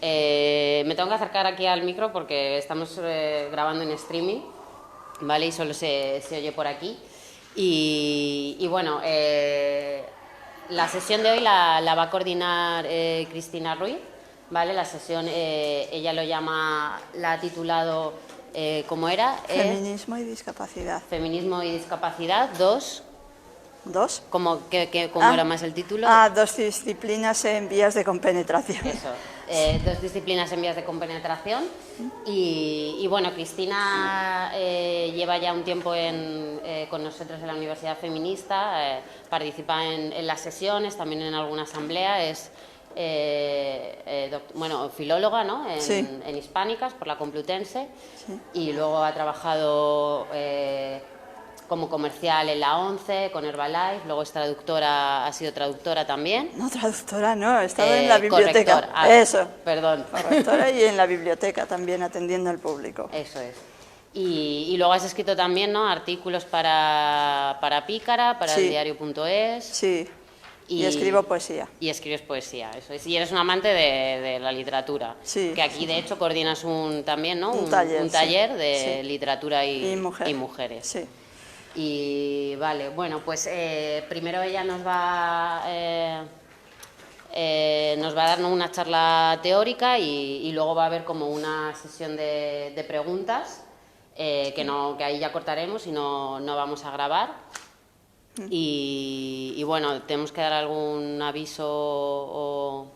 Me tengo que acercar aquí al micro porque estamos grabando en streaming, ¿vale? Y solo se oye por aquí. Y bueno, la sesión de hoy la va a coordinar Cristina Ruiz, ¿vale? La sesión, ella la ha titulado, ¿cómo era? Feminismo y discapacidad. Feminismo y discapacidad, 2. ¿Dos? ¿Cómo era más el título? Dos disciplinas en vías de compenetración. Eso, 2 disciplinas en vías de compenetración. Y bueno, Cristina lleva ya un tiempo con nosotros en la Universidad Feminista, participa en las sesiones, también en alguna asamblea, es filóloga, ¿no? En Hispánicas, por la Complutense, sí. Y luego ha trabajado como comercial en la ONCE, con Herbalife, luego ha sido traductora también. No, traductora no, he estado en la biblioteca. Eso. Perdón. Correctora y en la biblioteca también atendiendo al público. Eso es. Y luego has escrito también, ¿no?, artículos para Pícara, para el diario.es. Sí, y escribo poesía. Y escribes poesía, eso es. Y eres un amante de la literatura. Sí. Que aquí, de hecho, coordinas también, ¿no? Un taller de literatura y mujeres. Sí. Y vale, bueno, pues primero ella nos va a dar una charla teórica y luego va a haber como una sesión de preguntas que ahí ya cortaremos y no vamos a grabar. Y bueno, tenemos que dar algún aviso o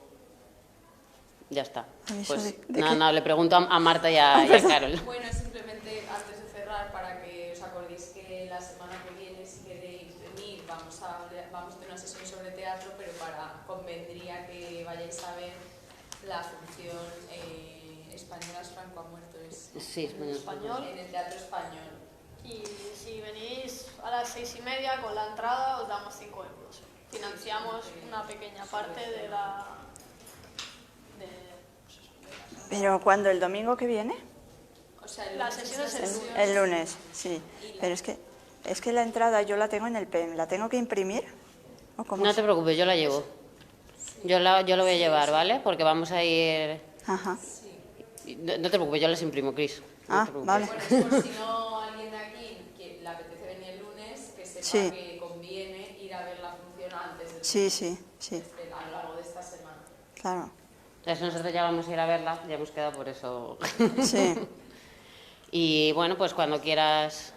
ya está. Pues no, le pregunto a Marta y a Carol. Bueno, simplemente antes de cerrar, para que os acordéis que la semana que viene, si queréis venir, vamos a tener una sesión sobre teatro, pero convendría que vayáis a ver la función Españolas Franco ha muerto, sí, español, en el Teatro Español. Y si venís a las 6:30 con la entrada os damos 5 euros. Financiamos una pequeña parte de la... ¿Pero cuándo? ¿El domingo que viene? O sea, la sesión es el lunes. El lunes, sí. Pero es que la entrada yo la tengo en el PEM. ¿La tengo que imprimir? ¿O cómo? No te preocupes, yo la llevo. Yo lo voy a llevar, ¿vale? Porque vamos a ir... Ajá. No te preocupes, yo las imprimo, Cris. Vale. Bueno, por si no alguien de aquí que le apetece venir el lunes, que sepa que conviene ir a ver la función antes de a lo largo de esta semana. Claro. Entonces nosotros ya vamos a ir a verla, ya hemos quedado por eso. Sí. Y bueno, pues cuando quieras...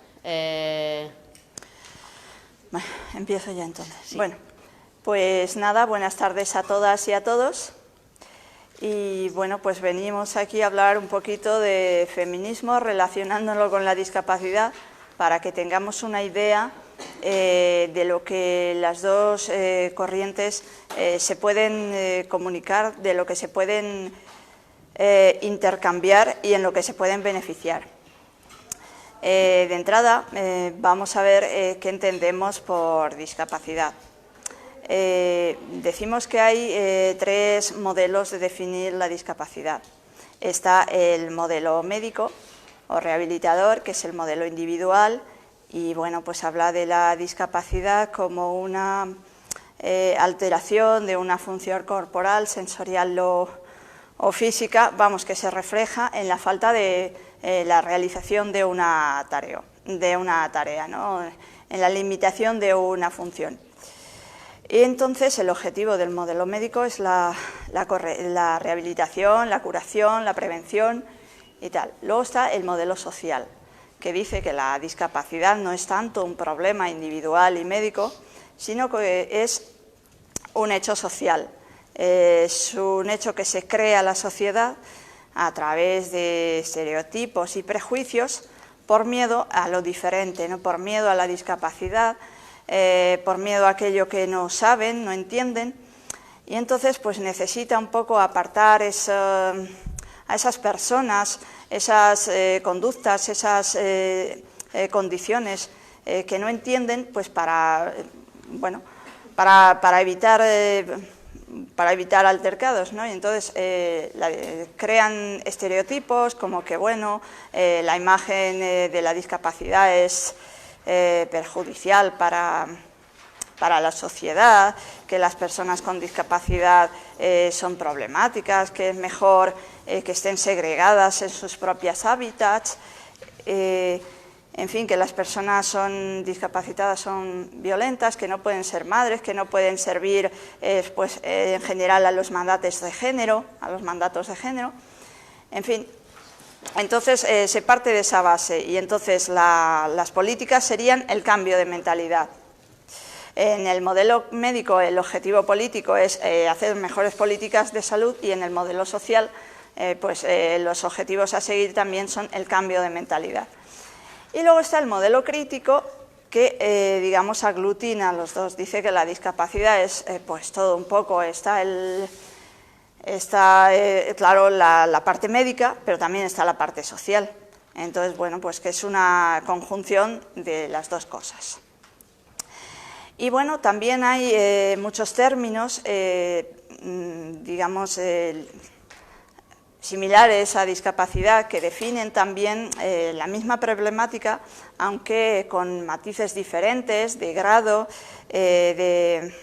Bueno, empiezo ya entonces. Sí. Bueno, pues nada, buenas tardes a todas y a todos. Y bueno, pues venimos aquí a hablar un poquito de feminismo relacionándolo con la discapacidad para que tengamos una idea de lo que las dos corrientes se pueden comunicar, de lo que se pueden intercambiar y en lo que se pueden beneficiar. De entrada, vamos a ver qué entendemos por discapacidad. Decimos que hay 3 modelos de definir la discapacidad. Está el modelo médico o rehabilitador, que es el modelo individual, y bueno, pues habla de la discapacidad como una alteración de una función corporal, sensorial o física, que se refleja en la falta de la realización de una tarea, ¿no? En la limitación de una función. Y entonces el objetivo del modelo médico es la rehabilitación, la curación, la prevención y tal. Luego está el modelo social, que dice que la discapacidad no es tanto un problema individual y médico, sino que es un hecho social. Es un hecho que se crea la sociedad a través de estereotipos y prejuicios por miedo a lo diferente, ¿no? Por miedo a la discapacidad, por miedo a aquello que no saben, no entienden, y entonces pues necesita un poco apartar a esas personas, esas conductas, esas condiciones que no entienden, pues para evitar altercados, ¿no? Y entonces crean estereotipos como que la imagen de la discapacidad es perjudicial para para la sociedad, que las personas con discapacidad son problemáticas, que es mejor que estén segregadas en sus propios hábitats, en fin, que las personas discapacitadas son violentas, que no pueden ser madres, que no pueden servir en general a los mandatos de género, en fin. Entonces se parte de esa base y entonces las políticas serían el cambio de mentalidad. En el modelo médico el objetivo político es hacer mejores políticas de salud y en el modelo social los objetivos a seguir también son el cambio de mentalidad. Y luego está el modelo crítico que, digamos, aglutina los dos. Dice que la discapacidad es pues todo un poco, está claro, la parte médica, pero también está la parte social. Entonces, bueno, pues que es una conjunción de las dos cosas. Y bueno, también hay muchos términos, digamos, similares a discapacidad que definen también la misma problemática, aunque con matices diferentes de grado, de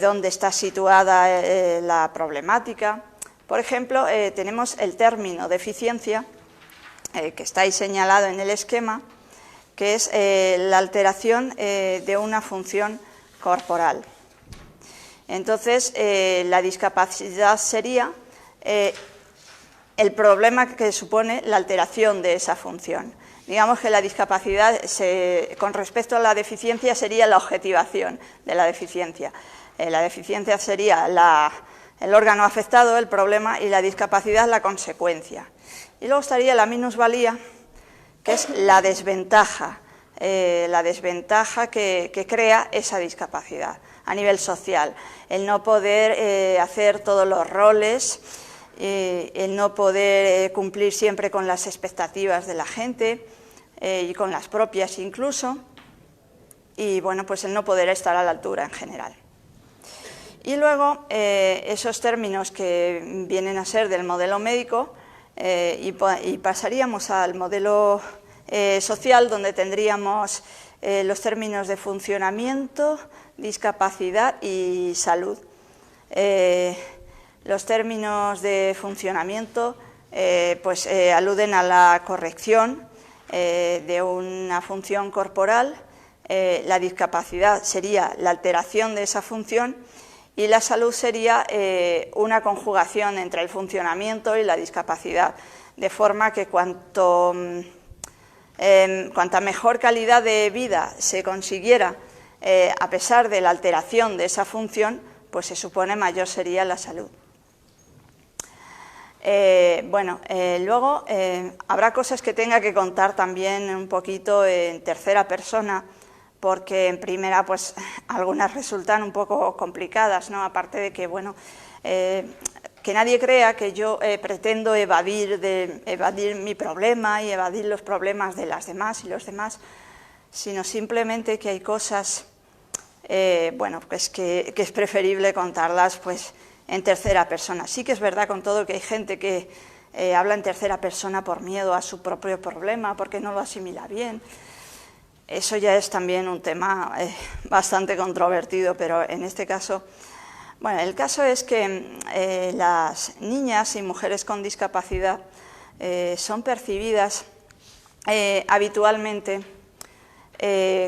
dónde está situada la problemática. Por ejemplo, tenemos el término deficiencia, que está ahí señalado en el esquema, que es la alteración de una función corporal. Entonces, la discapacidad sería el problema que supone la alteración de esa función. Digamos que la discapacidad, con respecto a la deficiencia, sería la objetivación de la deficiencia. La deficiencia sería el órgano afectado, el problema, y la discapacidad la consecuencia. Y luego estaría la minusvalía, que es la desventaja que crea esa discapacidad a nivel social, el no poder hacer todos los roles, el no poder cumplir siempre con las expectativas de la gente y con las propias incluso, y bueno, pues el no poder estar a la altura en general. Y luego esos términos que vienen a ser del modelo médico y pasaríamos al modelo social, donde tendríamos los términos de funcionamiento, discapacidad y salud. Los términos de funcionamiento aluden a la corrección de una función corporal, la discapacidad sería la alteración de esa función y la salud sería una conjugación entre el funcionamiento y la discapacidad, de forma que cuanta mejor calidad de vida se consiguiera a pesar de la alteración de esa función, pues se supone mayor sería la salud. Luego habrá cosas que tenga que contar también un poquito en tercera persona, porque en primera pues algunas resultan un poco complicadas, ¿no? Aparte de que, bueno, que nadie crea que yo pretendo evadir mi problema y evadir los problemas de las demás y los demás, sino simplemente que hay cosas, pues que es preferible contarlas pues en tercera persona. Sí que es verdad con todo que hay gente que habla en tercera persona por miedo a su propio problema, porque no lo asimila bien. Eso ya es también un tema bastante controvertido, pero en este caso, bueno, el caso es que las niñas y mujeres con discapacidad son percibidas habitualmente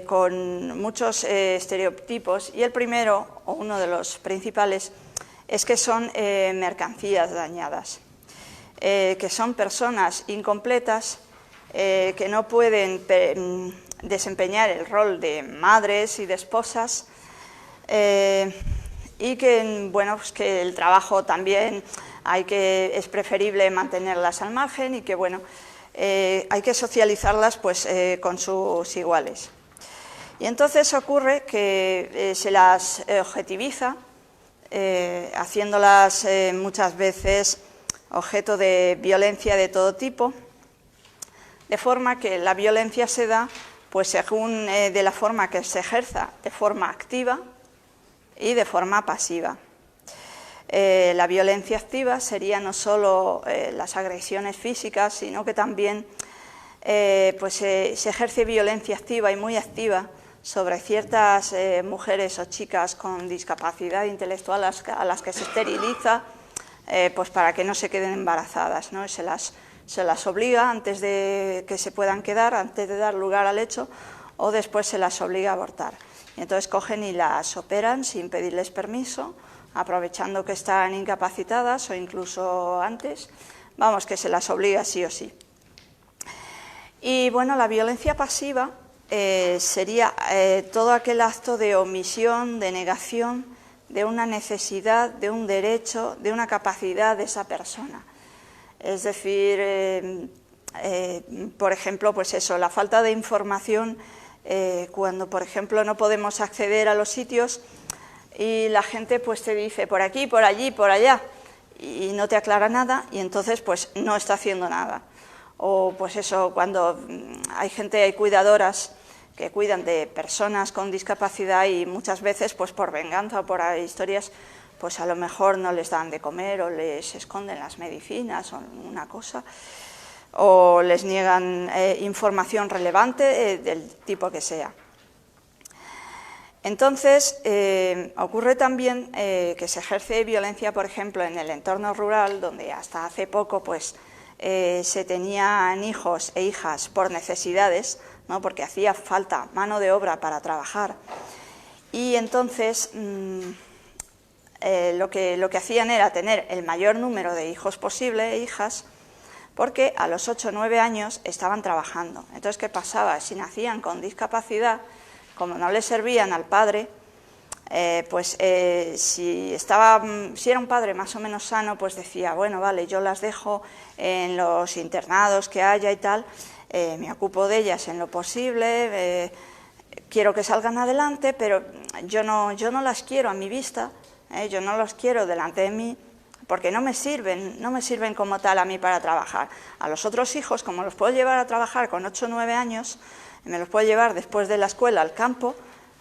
con muchos estereotipos, y el primero, o uno de los principales, es que son mercancías dañadas, que son personas incompletas, que no pueden desempeñar el rol de madres y de esposas, y que, bueno, pues que el trabajo también es preferible mantenerlas al margen y que, bueno, hay que socializarlas pues con sus iguales. Y entonces ocurre que se las objetiviza, haciéndolas muchas veces objeto de violencia de todo tipo, de forma que la violencia se da pues según de la forma que se ejerza, de forma activa y de forma pasiva. La violencia activa sería no solo las agresiones físicas, sino que también se ejerce violencia activa y muy activa sobre ciertas mujeres o chicas con discapacidad intelectual a las que se esteriliza, pues para que no se queden embarazadas, ¿no? Se las obliga antes de que se puedan quedar, antes de dar lugar al hecho, o después se las obliga a abortar. Y entonces cogen y las operan sin pedirles permiso, aprovechando que están incapacitadas o incluso antes, vamos, que se las obliga sí o sí. Y bueno, la violencia pasiva sería todo aquel acto de omisión, de negación de una necesidad, de un derecho, de una capacidad de esa persona. Es decir, por ejemplo, pues eso, la falta de información, cuando por ejemplo no podemos acceder a los sitios y la gente pues te dice por aquí, por allí, por allá, y no te aclara nada y entonces pues no está haciendo nada. O pues eso, cuando hay cuidadoras que cuidan de personas con discapacidad y muchas veces pues por venganza o por historias pues a lo mejor no les dan de comer o les esconden las medicinas o una cosa, o les niegan información relevante del tipo que sea. Entonces, ocurre también que se ejerce violencia, por ejemplo, en el entorno rural, donde hasta hace poco pues, se tenían hijos e hijas por necesidades, ¿no? Porque hacía falta mano de obra para trabajar. Y entonces lo que hacían era tener el mayor número de hijos posible e hijas, porque a los 8 o 9 años estaban trabajando. Entonces, ¿qué pasaba? Si nacían con discapacidad, como no le servían al padre, si era un padre más o menos sano, pues decía, bueno, vale, yo las dejo en los internados que haya y tal, me ocupo de ellas en lo posible, quiero que salgan adelante, pero yo no las quiero a mi vista, yo no las quiero delante de mí, porque no me sirven como tal a mí para trabajar. A los otros hijos, como los puedo llevar a trabajar con 8 o 9 años, me los puedo llevar después de la escuela al campo,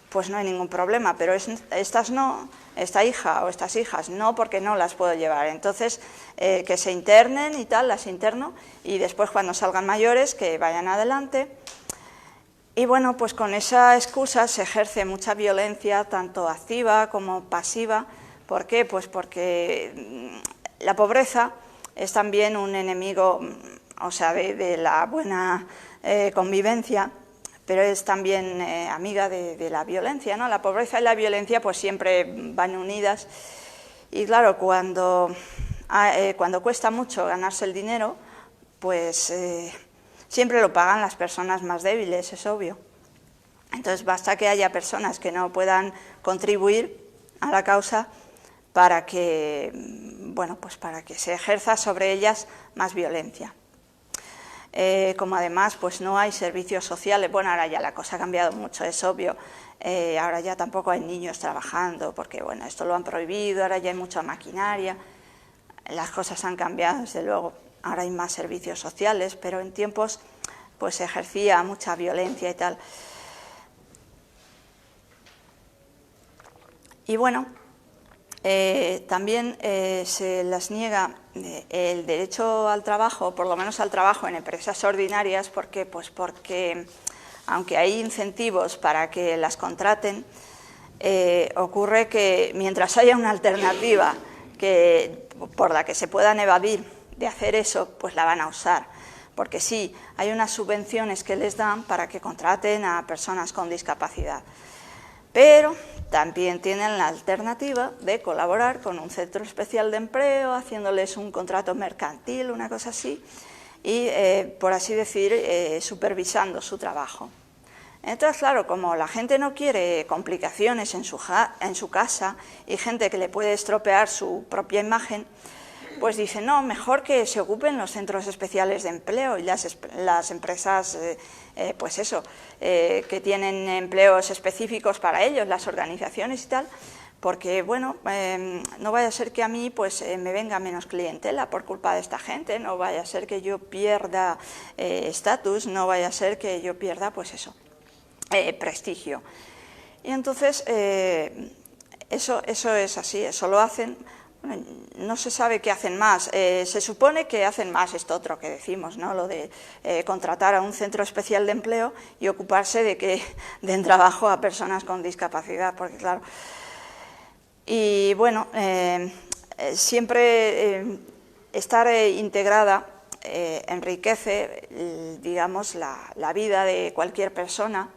pues no hay ningún problema, pero estas no, esta hija o estas hijas no, porque no las puedo llevar. Entonces, que se internen y tal, las interno, y después cuando salgan mayores, que vayan adelante. Y bueno, pues con esa excusa se ejerce mucha violencia, tanto activa como pasiva. ¿Por qué? Pues porque la pobreza es también un enemigo, o sea, de la buena convivencia, pero es también amiga de la violencia, ¿no? La pobreza y la violencia pues siempre van unidas y claro, cuando cuesta mucho ganarse el dinero, pues siempre lo pagan las personas más débiles, es obvio. Entonces basta que haya personas que no puedan contribuir a la causa para que, bueno, pues para que se ejerza sobre ellas más violencia. Como además pues no hay servicios sociales, bueno, ahora ya la cosa ha cambiado mucho, es obvio, ahora ya tampoco hay niños trabajando, porque bueno, esto lo han prohibido, ahora ya hay mucha maquinaria, las cosas han cambiado desde luego, ahora hay más servicios sociales, pero en tiempos pues se ejercía mucha violencia y tal. Y bueno, también se les niega el derecho al trabajo, por lo menos al trabajo en empresas ordinarias, ¿por qué? Pues porque aunque hay incentivos para que las contraten, ocurre que mientras haya una alternativa por la que se puedan evadir de hacer eso, pues la van a usar. Porque sí, hay unas subvenciones que les dan para que contraten a personas con discapacidad. Pero también tienen la alternativa de colaborar con un centro especial de empleo, haciéndoles un contrato mercantil, una cosa así, y, por así decir, supervisando su trabajo. Entonces, claro, como la gente no quiere complicaciones en su casa y gente que le puede estropear su propia imagen, pues dicen, no, mejor que se ocupen los centros especiales de empleo y las empresas, pues eso, que tienen empleos específicos para ellos, las organizaciones y tal, porque, bueno, no vaya a ser que a mí pues me venga menos clientela por culpa de esta gente, no vaya a ser que yo pierda estatus, no vaya a ser que yo pierda, pues eso, prestigio. Y entonces, eso es así, eso lo hacen. no se sabe qué hacen más. Se supone que hacen más esto otro que decimos, ¿no? Lo de contratar a un centro especial de empleo y ocuparse de que den trabajo a personas con discapacidad, porque claro. Y bueno, siempre estar integrada enriquece, digamos, la vida de cualquier persona,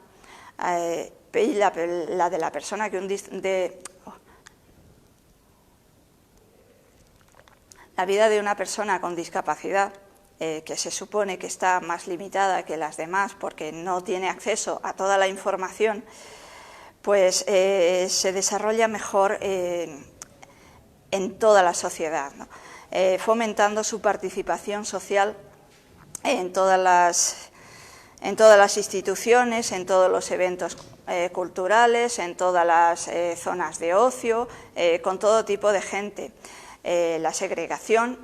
y la de la persona que la vida de una persona con discapacidad, que se supone que está más limitada que las demás porque no tiene acceso a toda la información, pues se desarrolla mejor en toda la sociedad, ¿no? Fomentando su participación social en todas las instituciones, en todos los eventos culturales, en todas las zonas de ocio, con todo tipo de gente. La segregación,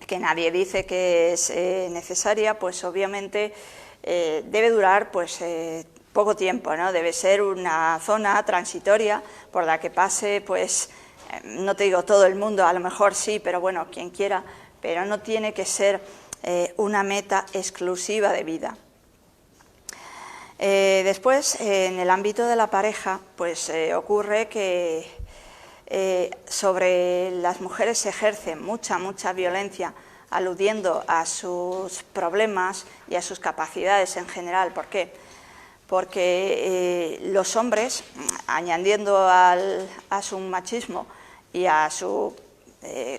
que nadie dice que es necesaria, pues obviamente debe durar pues poco tiempo, ¿no? Debe ser una zona transitoria por la que pase, pues, no te digo todo el mundo, a lo mejor sí, pero bueno, quien quiera, pero no tiene que ser una meta exclusiva de vida. Después, en el ámbito de la pareja, pues ocurre que sobre las mujeres se ejerce mucha violencia, aludiendo a sus problemas y a sus capacidades en general. ¿Por qué? Porque los hombres, añadiendo a su machismo y a su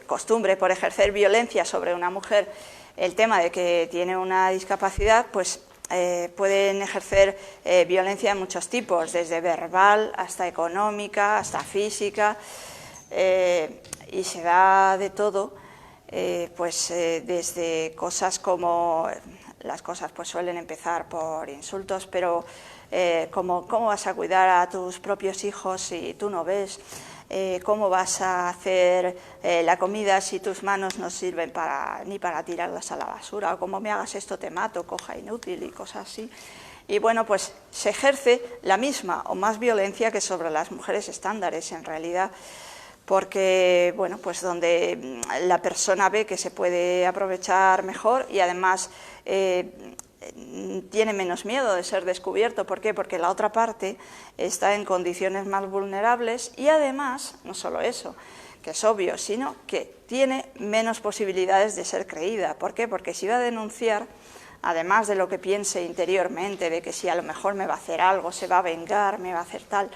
costumbre por ejercer violencia sobre una mujer, el tema de que tiene una discapacidad, pues pueden ejercer violencia de muchos tipos, desde verbal hasta económica, hasta física, y se da de todo, desde cosas como, las cosas pues suelen empezar por insultos, pero como ¿cómo vas a cuidar a tus propios hijos si tú no ves? ¿Cómo vas a hacer la comida si tus manos no sirven ni para tirarlas a la basura? O como me hagas esto te mato, coja inútil y cosas así. Y bueno, pues se ejerce la misma o más violencia que sobre las mujeres estándares en realidad, porque bueno, pues donde la persona ve que se puede aprovechar mejor y además tiene menos miedo de ser descubierto. ¿Por qué? Porque la otra parte está en condiciones más vulnerables y además, no solo eso, que es obvio, sino que tiene menos posibilidades de ser creída. ¿Por qué? Porque si va a denunciar, además de lo que piense interiormente, de que si a lo mejor me va a hacer algo, se va a vengar, me va a hacer tal,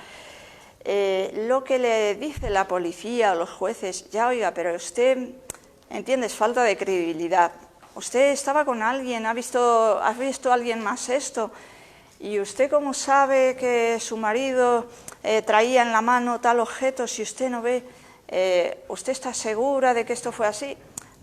lo que le dice la policía o los jueces, ya oiga, pero usted, ¿entiendes? Falta de credibilidad. Usted estaba con alguien, ¿ha visto a alguien más esto? ¿Y usted cómo sabe que su marido traía en la mano tal objeto si usted no ve? ¿Usted está segura de que esto fue así?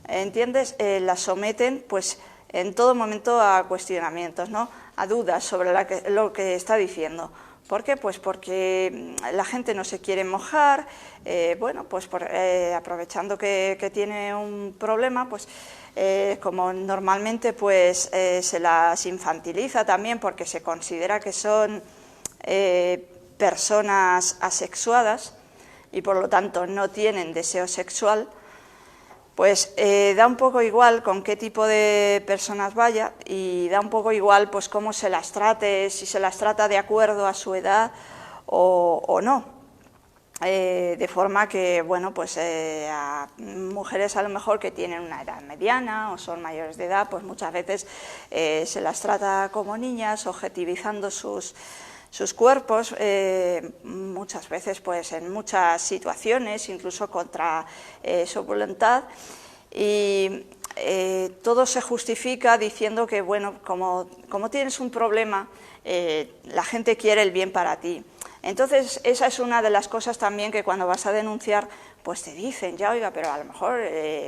¿Entiendes? La someten pues en todo momento a cuestionamientos, ¿no? A dudas sobre lo que está diciendo. ¿Por qué? Pues porque la gente no se quiere mojar, bueno, pues aprovechando que tiene un problema, pues como normalmente pues se las infantiliza también porque se considera que son personas asexuadas y por lo tanto no tienen deseo sexual, pues da un poco igual con qué tipo de personas vaya y da un poco igual pues cómo se las trate, si se las trata de acuerdo a su edad o no. De forma que, bueno, pues a mujeres a lo mejor que tienen una edad mediana o son mayores de edad, pues muchas veces se las trata como niñas, objetivizando sus cuerpos, muchas veces pues en muchas situaciones, incluso contra su voluntad, y todo se justifica diciendo que, bueno, como tienes un problema, la gente quiere el bien para ti. Entonces, esa es una de las cosas también que cuando vas a denunciar, pues te dicen, ya oiga, pero a lo mejor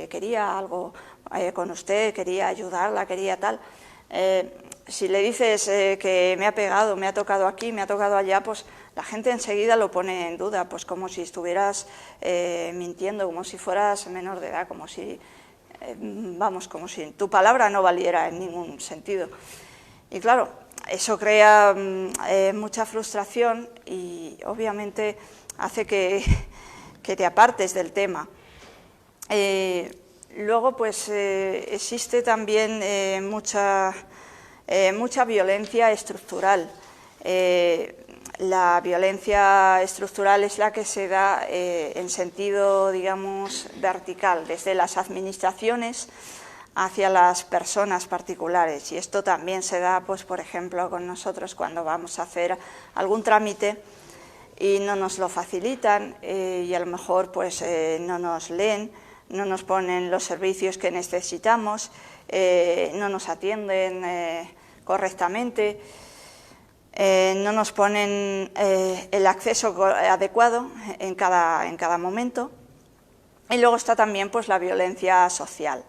quería algo con usted, quería ayudarla, quería tal. Si le dices que me ha pegado, me ha tocado aquí, me ha tocado allá, pues la gente enseguida lo pone en duda, pues como si estuvieras mintiendo, como si fueras menor de edad, como si, como si tu palabra no valiera en ningún sentido. Y claro, eso crea mucha frustración y obviamente hace que te apartes del tema. Luego, pues existe también mucha violencia estructural. La violencia estructural es la que se da en sentido, digamos, vertical, desde las administraciones hacia las personas particulares. Y esto también se da, pues, por ejemplo, con nosotros cuando vamos a hacer algún trámite y no nos lo facilitan y a lo mejor pues, no nos leen, no nos ponen los servicios que necesitamos, no nos atienden correctamente, no nos ponen el acceso adecuado en cada momento. Y luego está también pues, la violencia social,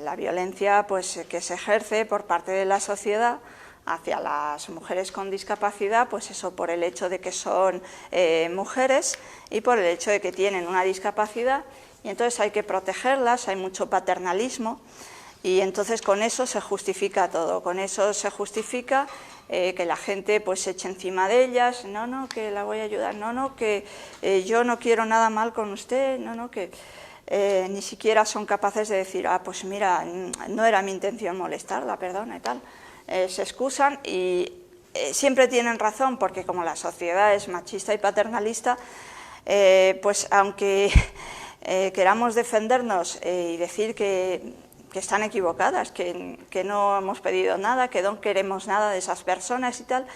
la violencia pues, que se ejerce por parte de la sociedad hacia las mujeres con discapacidad, pues eso por el hecho de que son mujeres y por el hecho de que tienen una discapacidad, y entonces hay que protegerlas, hay mucho paternalismo, y entonces con eso se justifica todo, con eso se justifica que la gente pues se eche encima de ellas, no, que la voy a ayudar, no, que yo no quiero nada mal con usted, no, que ni siquiera son capaces de decir, pues mira, no era mi intención molestarla, perdona y tal. Se excusan y siempre tienen razón, porque como la sociedad es machista y paternalista, pues aunque queramos defendernos y decir que están equivocadas, que no hemos pedido nada, que no queremos nada de esas personas y tal,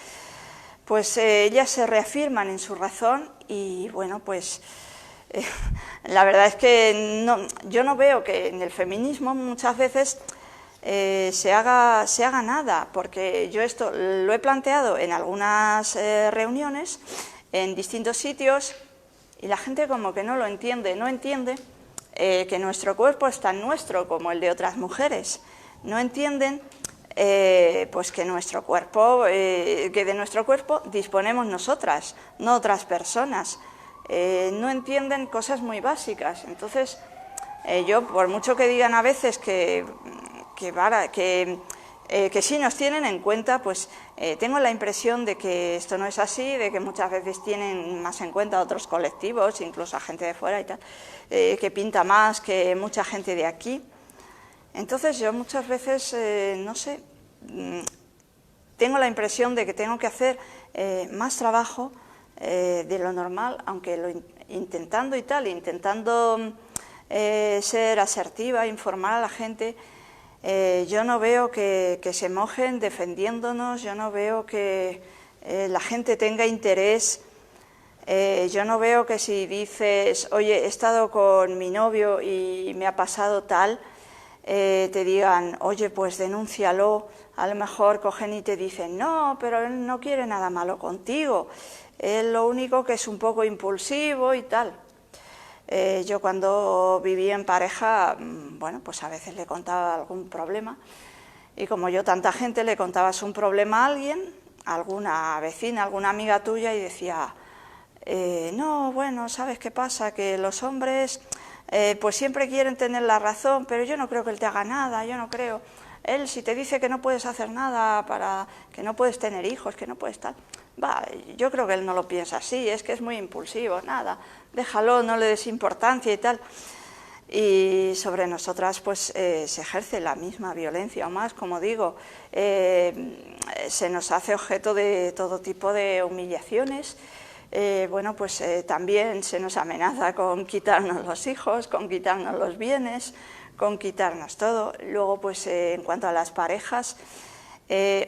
pues ellas se reafirman en su razón y bueno, pues la verdad es que yo no veo que en el feminismo muchas veces se haga nada, porque yo esto lo he planteado en algunas reuniones, en distintos sitios, y la gente como que no lo entiende, que nuestro cuerpo es tan nuestro como el de otras mujeres, no entienden pues que nuestro cuerpo, que de nuestro cuerpo disponemos nosotras, no otras personas, no entienden cosas muy básicas. Entonces yo, por mucho que digan a veces que sí nos tienen en cuenta, pues tengo la impresión de que esto no es así, de que muchas veces tienen más en cuenta a otros colectivos, incluso a gente de fuera y tal, que pinta más que mucha gente de aquí. Entonces yo muchas veces, no sé, tengo la impresión de que tengo que hacer más trabajo de lo normal, aunque intentando ser asertiva, informar a la gente. Yo no veo que se mojen defendiéndonos, yo no veo que la gente tenga interés, yo no veo que si dices, oye, he estado con mi novio y me ha pasado tal, te digan, oye, pues denúncialo. A lo mejor cogen y te dicen, no, pero él no quiere nada malo contigo, él lo único que es un poco impulsivo y tal. Yo cuando vivía en pareja, bueno, pues a veces le contaba algún problema, y como yo tanta gente le contabas un problema a alguien, a alguna vecina, alguna amiga tuya, y decía, no, bueno, ¿sabes qué pasa? Que los hombres pues siempre quieren tener la razón, pero yo no creo que él te haga nada, yo no creo. Él si te dice que no puedes hacer nada, que no puedes tener hijos, que no puedes tal, yo creo que él no lo piensa así, es que es muy impulsivo, nada, déjalo, no le des importancia y tal. Y sobre nosotras pues se ejerce la misma violencia o más, como digo, se nos hace objeto de todo tipo de humillaciones. Bueno, pues también se nos amenaza con quitarnos los hijos, con quitarnos los bienes, con quitarnos todo. Luego, pues en cuanto a las parejas,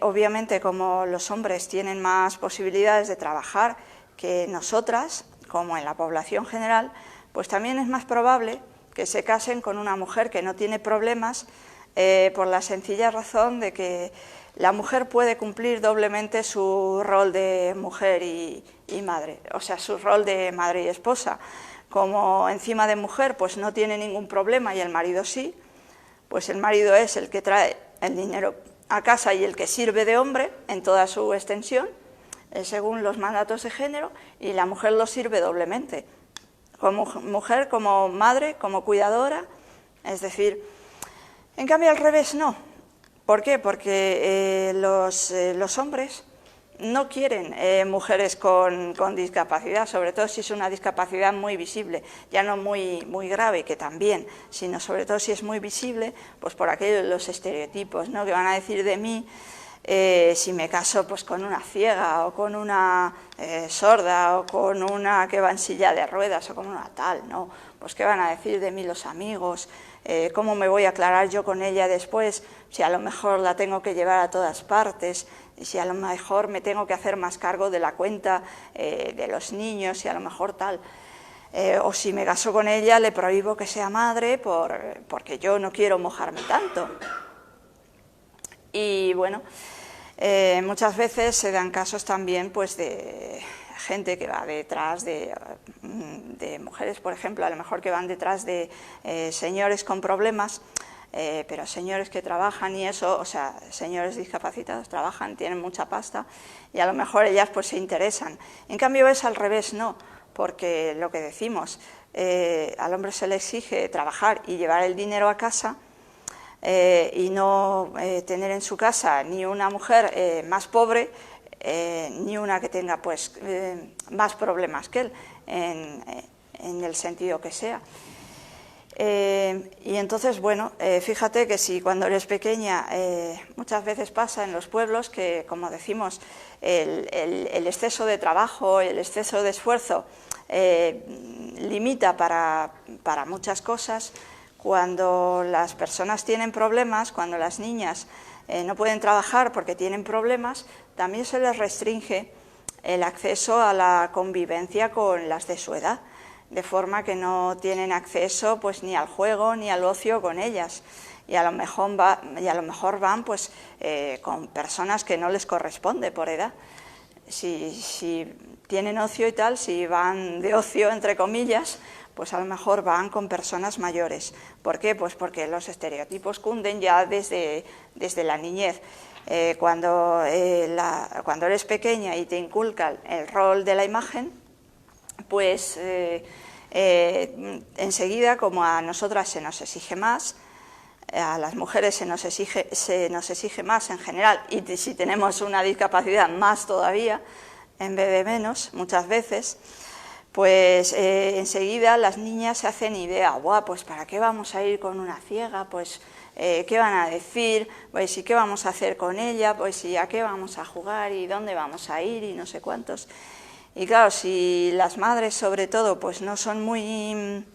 obviamente como los hombres tienen más posibilidades de trabajar que nosotras, como en la población general, pues también es más probable que se casen con una mujer que no tiene problemas, por la sencilla razón de que la mujer puede cumplir doblemente su rol de mujer y madre, o sea, su rol de madre y esposa. Como encima de mujer pues no tiene ningún problema y el marido sí, pues el marido es el que trae el dinero a casa y el que sirve de hombre en toda su extensión, según los mandatos de género, y la mujer lo sirve doblemente, como mujer, como madre, como cuidadora, es decir, en cambio al revés no. ¿Por qué? Porque los hombres no quieren mujeres con discapacidad, sobre todo si es una discapacidad muy visible, ya no muy grave, que también, sino sobre todo si es muy visible, pues por aquellos los estereotipos, ¿no?, que van a decir de mí si me caso pues con una ciega o con una sorda o con una que va en silla de ruedas o con una tal, ¿no? Pues qué van a decir de mí los amigos, cómo me voy a aclarar yo con ella después, si a lo mejor la tengo que llevar a todas partes, y si a lo mejor me tengo que hacer más cargo de la cuenta de los niños y a lo mejor tal. O si me caso con ella le prohíbo que sea madre porque yo no quiero mojarme tanto. Y bueno, muchas veces se dan casos también pues de gente que va detrás de mujeres, por ejemplo, a lo mejor que van detrás de señores con problemas, pero señores que trabajan y eso, o sea, señores discapacitados trabajan, tienen mucha pasta y a lo mejor ellas pues se interesan. En cambio es al revés, no, porque lo que decimos, al hombre se le exige trabajar y llevar el dinero a casa, y no tener en su casa ni una mujer más pobre, ni una que tenga pues más problemas que él, en el sentido que sea. Y entonces, bueno, fíjate que si cuando eres pequeña, muchas veces pasa en los pueblos que, como decimos, el exceso de trabajo, el exceso de esfuerzo limita para muchas cosas. Cuando las personas tienen problemas, cuando las niñas no pueden trabajar porque tienen problemas, también se les restringe el acceso a la convivencia con las de su edad, de forma que no tienen acceso pues ni al juego ni al ocio con ellas, y a lo mejor van pues con personas que no les corresponde por edad. Si tienen ocio y tal, si van de ocio entre comillas, pues a lo mejor van con personas mayores. ¿Por qué? Pues porque los estereotipos cunden ya desde la niñez. Cuando eres pequeña y te inculcan el rol de la imagen, pues enseguida, como a nosotras se nos exige más, a las mujeres se nos exige más en general, y si tenemos una discapacidad más todavía, en vez de menos, muchas veces, pues enseguida las niñas se hacen idea, pues ¿para qué vamos a ir con una ciega? Pues ¿qué van a decir? Pues ¿y qué vamos a hacer con ella? Pues ¿y a qué vamos a jugar? ¿Y dónde vamos a ir? Y no sé cuántos. Y claro, si las madres sobre todo pues no están muy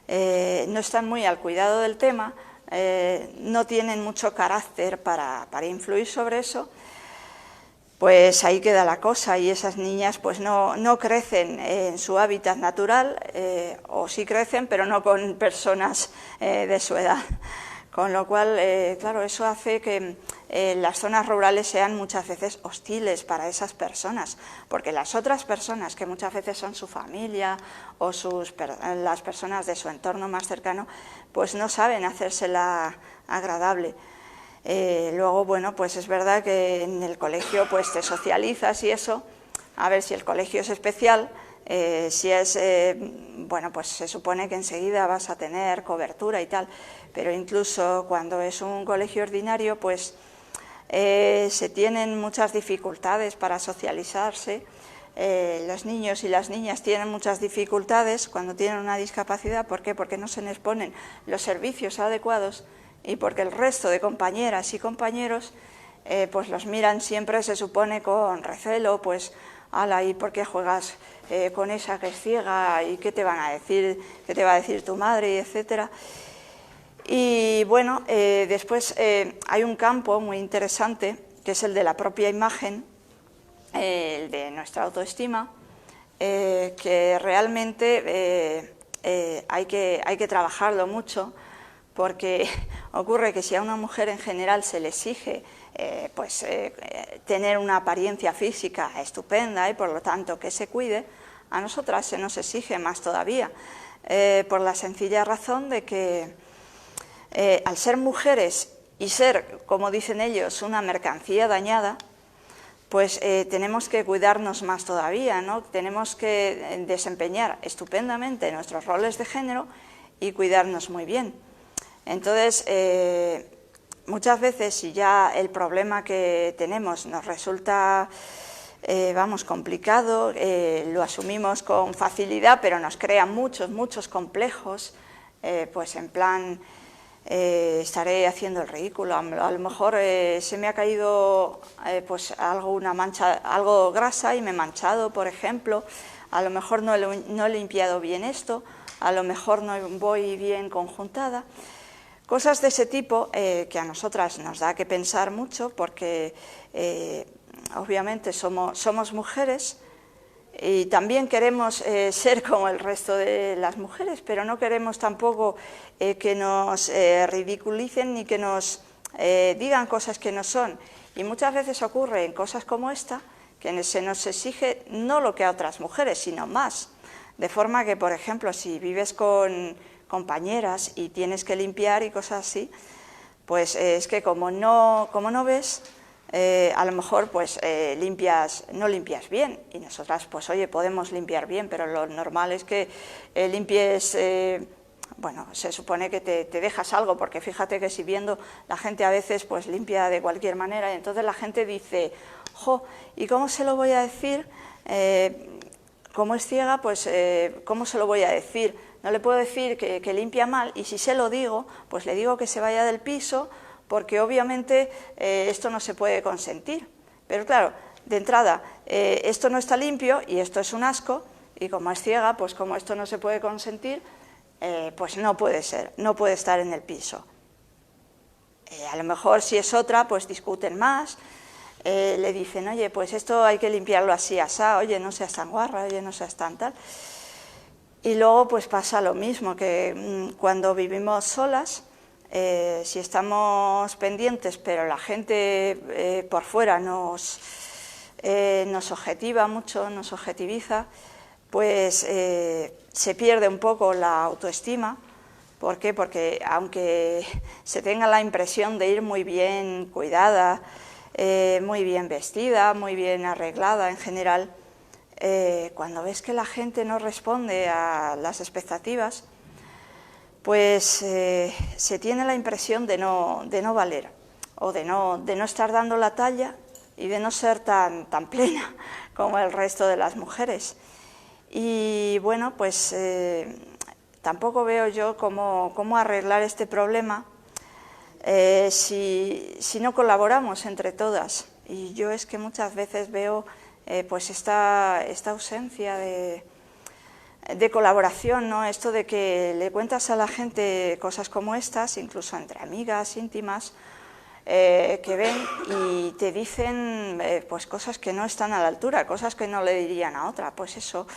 al cuidado del tema, no tienen mucho carácter para influir sobre eso, pues ahí queda la cosa, y esas niñas pues no crecen en su hábitat natural, o sí crecen pero no con personas de su edad, con lo cual claro, eso hace que las zonas rurales sean muchas veces hostiles para esas personas, porque las otras personas, que muchas veces son su familia o las personas de su entorno más cercano, pues no saben hacérsela agradable. Luego, bueno, pues es verdad que en el colegio pues te socializas y eso, a ver si el colegio es especial, si es, bueno, pues se supone que enseguida vas a tener cobertura y tal, pero incluso cuando es un colegio ordinario, pues se tienen muchas dificultades para socializarse. Los niños y las niñas tienen muchas dificultades cuando tienen una discapacidad. ¿Por qué? Porque no se les ponen los servicios adecuados, y porque el resto de compañeras y compañeros pues los miran siempre, se supone, con recelo, pues ala, ¿y por qué juegas con esa que es ciega? ¿Y qué te van a decir? ¿Qué te va a decir tu madre? Etcétera. Y bueno, después hay un campo muy interesante, que es el de la propia imagen, el de nuestra autoestima, que realmente hay que trabajarlo mucho, porque ocurre que si a una mujer en general se le exige tener una apariencia física estupenda y por lo tanto que se cuide, a nosotras se nos exige más todavía, por la sencilla razón de que al ser mujeres y ser, como dicen ellos, una mercancía dañada, pues tenemos que cuidarnos más todavía, ¿no? Tenemos que desempeñar estupendamente nuestros roles de género y cuidarnos muy bien. Entonces, muchas veces, si ya el problema que tenemos nos resulta vamos, complicado, lo asumimos con facilidad, pero nos crea muchos complejos, pues en plan, estaré haciendo el ridículo, a lo mejor se me ha caído pues una mancha, algo grasa y me he manchado, por ejemplo, a lo mejor no he limpiado bien esto, a lo mejor no voy bien conjuntada. Cosas de ese tipo que a nosotras nos da que pensar mucho porque obviamente somos mujeres y también queremos ser como el resto de las mujeres, pero no queremos tampoco que nos ridiculicen ni que nos digan cosas que no son. Y muchas veces ocurre en cosas como esta que se nos exige no lo que a otras mujeres, sino más. De forma que, por ejemplo, si vives con compañeras y tienes que limpiar y cosas así, pues es que como no ves, a lo mejor pues no limpias bien, y nosotras pues oye, podemos limpiar bien, pero lo normal es que limpies, bueno, se supone que te dejas algo, porque fíjate que si viendo la gente a veces pues limpia de cualquier manera, y entonces la gente dice, jo, ¿y cómo se lo voy a decir? Como es ciega, pues ¿cómo se lo voy a decir? No le puedo decir que limpia mal, y si se lo digo, pues le digo que se vaya del piso, porque obviamente esto no se puede consentir. Pero claro, de entrada, esto no está limpio y esto es un asco, y como es ciega, pues como esto no se puede consentir, pues no puede ser, no puede estar en el piso. A lo mejor si es otra, pues discuten más, le dicen, oye, pues esto hay que limpiarlo así, asá, oye, no seas tan guarra, oye, no seas tan tal. Y luego pues pasa lo mismo, que cuando vivimos solas, si estamos pendientes, pero la gente por fuera nos objetiva mucho, nos objetiviza, pues se pierde un poco la autoestima. ¿Por qué? Porque aunque se tenga la impresión de ir muy bien cuidada, muy bien vestida, muy bien arreglada en general, cuando ves que la gente no responde a las expectativas, pues se tiene la impresión de no valer, o de no estar dando la talla y de no ser tan plena como el resto de las mujeres. Y bueno, pues tampoco veo yo cómo arreglar este problema si no colaboramos entre todas. Y yo es que muchas veces veo pues esta ausencia de colaboración, ¿no? Esto de que le cuentas a la gente cosas como estas, incluso entre amigas íntimas, que ven y te dicen pues cosas que no están a la altura, cosas que no le dirían a otra. Pues eso,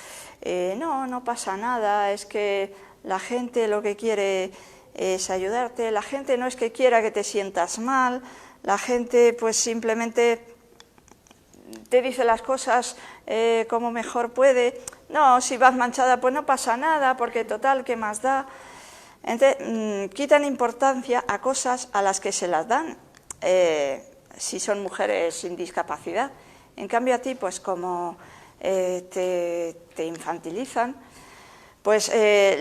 no pasa nada, es que la gente lo que quiere es ayudarte, la gente no es que quiera que te sientas mal, la gente pues simplemente te dice las cosas como mejor puede. No, si vas manchada pues no pasa nada, porque total, ¿qué más da? Entonces, quitan importancia a cosas a las que se las dan si son mujeres sin discapacidad. En cambio a ti, pues como te infantilizan, pues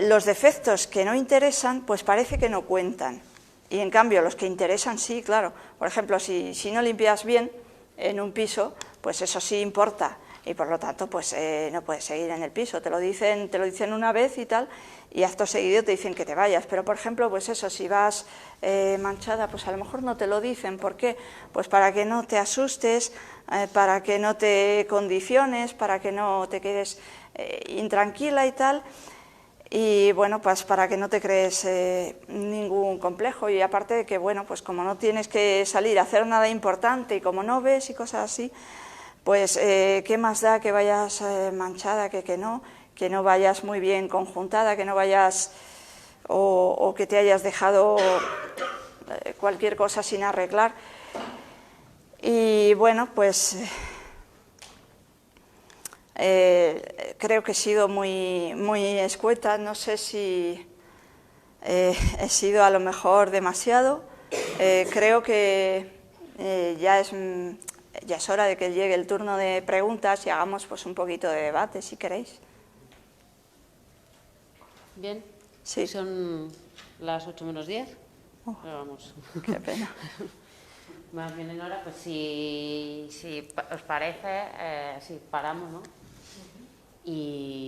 los defectos que no interesan, pues parece que no cuentan. Y en cambio los que interesan sí, claro. Por ejemplo, si no limpias bien en un piso, pues eso sí importa. Y por lo tanto, pues no puedes seguir en el piso. Te lo dicen una vez y tal, y acto seguido te dicen que te vayas. Pero, por ejemplo, pues eso, si vas manchada, pues a lo mejor no te lo dicen. ¿Por qué? Pues para que no te asustes, para que no te condiciones, para que no te quedes intranquila y tal. Y bueno, pues para que no te crees ningún complejo. Y aparte de que, bueno, pues como no tienes que salir a hacer nada importante y como no ves y cosas así, pues qué más da que vayas manchada que no vayas muy bien conjuntada, que no vayas o que te hayas dejado cualquier cosa sin arreglar. Y bueno, pues creo que he sido muy escueta, no sé si he sido a lo mejor demasiado. Creo que ya es hora de que llegue el turno de preguntas y hagamos pues un poquito de debate, si queréis. Bien, Sí. Son las 8 menos 10. Oh, Pero vamos. qué pena. Más bien en hora, pues si os parece, si paramos, ¿no? Y